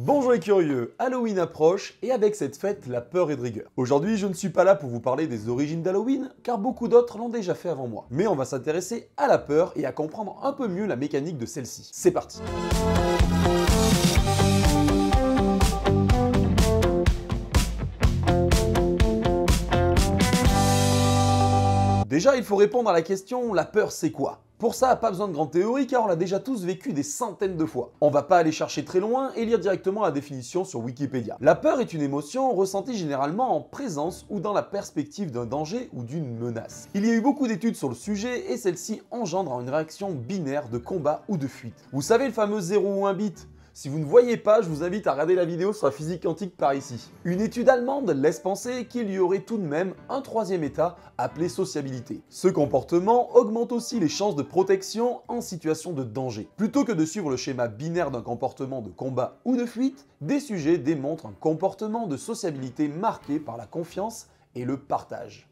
Bonjour les curieux, Halloween approche et avec cette fête, la peur est de rigueur. Aujourd'hui, je ne suis pas là pour vous parler des origines d'Halloween, car beaucoup d'autres l'ont déjà fait avant moi. Mais on va s'intéresser à la peur et à comprendre un peu mieux la mécanique de celle-ci. C'est parti. Déjà, il faut répondre à la question, la peur c'est quoi ? Pour ça, pas besoin de grande théorie car on l'a déjà tous vécu des centaines de fois. On va pas aller chercher très loin et lire directement la définition sur Wikipédia. La peur est une émotion ressentie généralement en présence ou dans la perspective d'un danger ou d'une menace. Il y a eu beaucoup d'études sur le sujet et celle-ci engendre une réaction binaire de combat ou de fuite. Vous savez le fameux 0 ou 1 bit ? Si vous ne voyez pas, je vous invite à regarder la vidéo sur la physique quantique par ici. Une étude allemande laisse penser qu'il y aurait tout de même un troisième état appelé sociabilité. Ce comportement augmente aussi les chances de protection en situation de danger. Plutôt que de suivre le schéma binaire d'un comportement de combat ou de fuite, des sujets démontrent un comportement de sociabilité marqué par la confiance et le partage.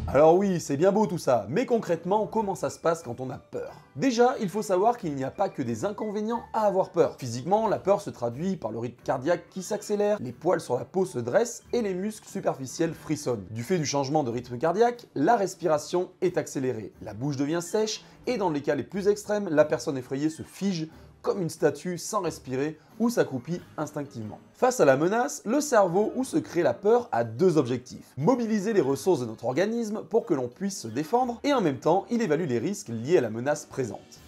Alors oui, c'est bien beau tout ça, mais concrètement, comment ça se passe quand on a peur ? Déjà, il faut savoir qu'il n'y a pas que des inconvénients à avoir peur. Physiquement, la peur se traduit par le rythme cardiaque qui s'accélère, les poils sur la peau se dressent et les muscles superficiels frissonnent. Du fait du changement de rythme cardiaque, la respiration est accélérée, la bouche devient sèche et dans les cas les plus extrêmes, la personne effrayée se fige comme une statue sans respirer ou s'accroupit instinctivement. Face à la menace, le cerveau où se crée la peur a deux objectifs. Mobiliser les ressources de notre organisme pour que l'on puisse se défendre et en même temps, il évalue les risques liés à la menace présente.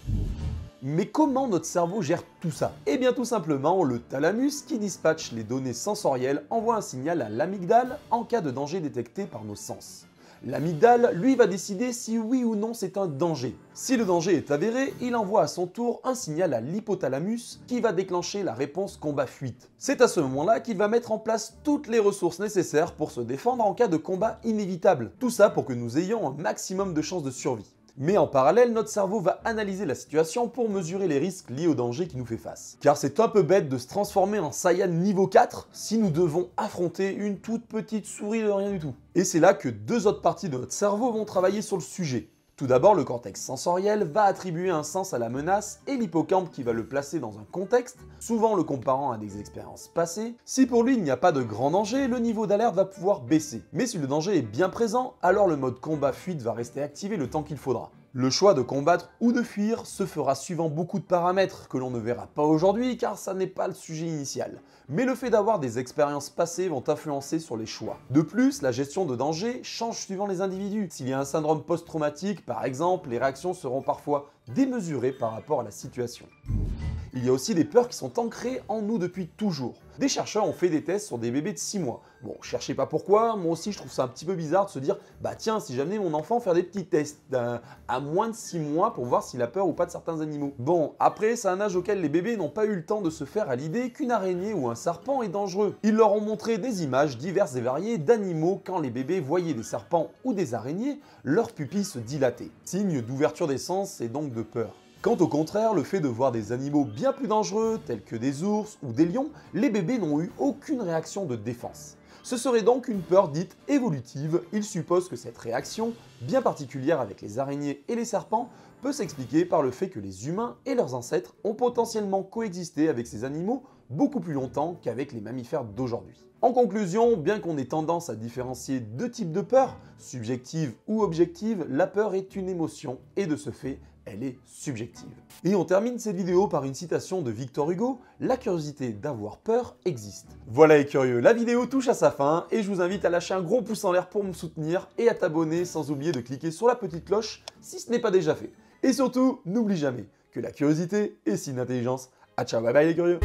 Mais comment notre cerveau gère tout ça ? Eh bien tout simplement, le thalamus qui dispatche les données sensorielles envoie un signal à l'amygdale en cas de danger détecté par nos sens. L'amygdale, lui, va décider si oui ou non c'est un danger. Si le danger est avéré, il envoie à son tour un signal à l'hypothalamus qui va déclencher la réponse combat-fuite. C'est à ce moment-là qu'il va mettre en place toutes les ressources nécessaires pour se défendre en cas de combat inévitable. Tout ça pour que nous ayons un maximum de chances de survie. Mais en parallèle, notre cerveau va analyser la situation pour mesurer les risques liés au danger qui nous fait face. Car c'est un peu bête de se transformer en Saiyan niveau 4 si nous devons affronter une toute petite souris de rien du tout. Et c'est là que deux autres parties de notre cerveau vont travailler sur le sujet. Tout d'abord, le cortex sensoriel va attribuer un sens à la menace et l'hippocampe qui va le placer dans un contexte, souvent le comparant à des expériences passées. Si pour lui il n'y a pas de grand danger, le niveau d'alerte va pouvoir baisser. Mais si le danger est bien présent, alors le mode combat-fuite va rester activé le temps qu'il faudra. Le choix de combattre ou de fuir se fera suivant beaucoup de paramètres que l'on ne verra pas aujourd'hui car ça n'est pas le sujet initial. Mais le fait d'avoir des expériences passées vont influencer sur les choix. De plus, la gestion de danger change suivant les individus. S'il y a un syndrome post-traumatique, par exemple, les réactions seront parfois démesurées par rapport à la situation. Il y a aussi des peurs qui sont ancrées en nous depuis toujours. Des chercheurs ont fait des tests sur des bébés de 6 mois. Bon, cherchez pas pourquoi, moi aussi je trouve ça un petit peu bizarre de se dire bah tiens, si j'amenais mon enfant faire des petits tests à moins de 6 mois pour voir s'il a peur ou pas de certains animaux. Bon, après, c'est un âge auquel les bébés n'ont pas eu le temps de se faire à l'idée qu'une araignée ou un serpent est dangereux. Ils leur ont montré des images diverses et variées d'animaux quand les bébés voyaient des serpents ou des araignées, leurs pupilles se dilataient. Signe d'ouverture des sens et donc de peur. Quand au contraire, le fait de voir des animaux bien plus dangereux, tels que des ours ou des lions, les bébés n'ont eu aucune réaction de défense. Ce serait donc une peur dite évolutive. Ils supposent que cette réaction, bien particulière avec les araignées et les serpents, peut s'expliquer par le fait que les humains et leurs ancêtres ont potentiellement coexisté avec ces animaux beaucoup plus longtemps qu'avec les mammifères d'aujourd'hui. En conclusion, bien qu'on ait tendance à différencier deux types de peur, subjective ou objective, la peur est une émotion et de ce fait, elle est subjective. Et on termine cette vidéo par une citation de Victor Hugo, « La curiosité d'avoir peur existe ». Voilà les curieux, la vidéo touche à sa fin et je vous invite à lâcher un gros pouce en l'air pour me soutenir et à t'abonner sans oublier de cliquer sur la petite cloche si ce n'est pas déjà fait. Et surtout, n'oublie jamais que la curiosité est signe d'intelligence. À ciao, bye bye les curieux.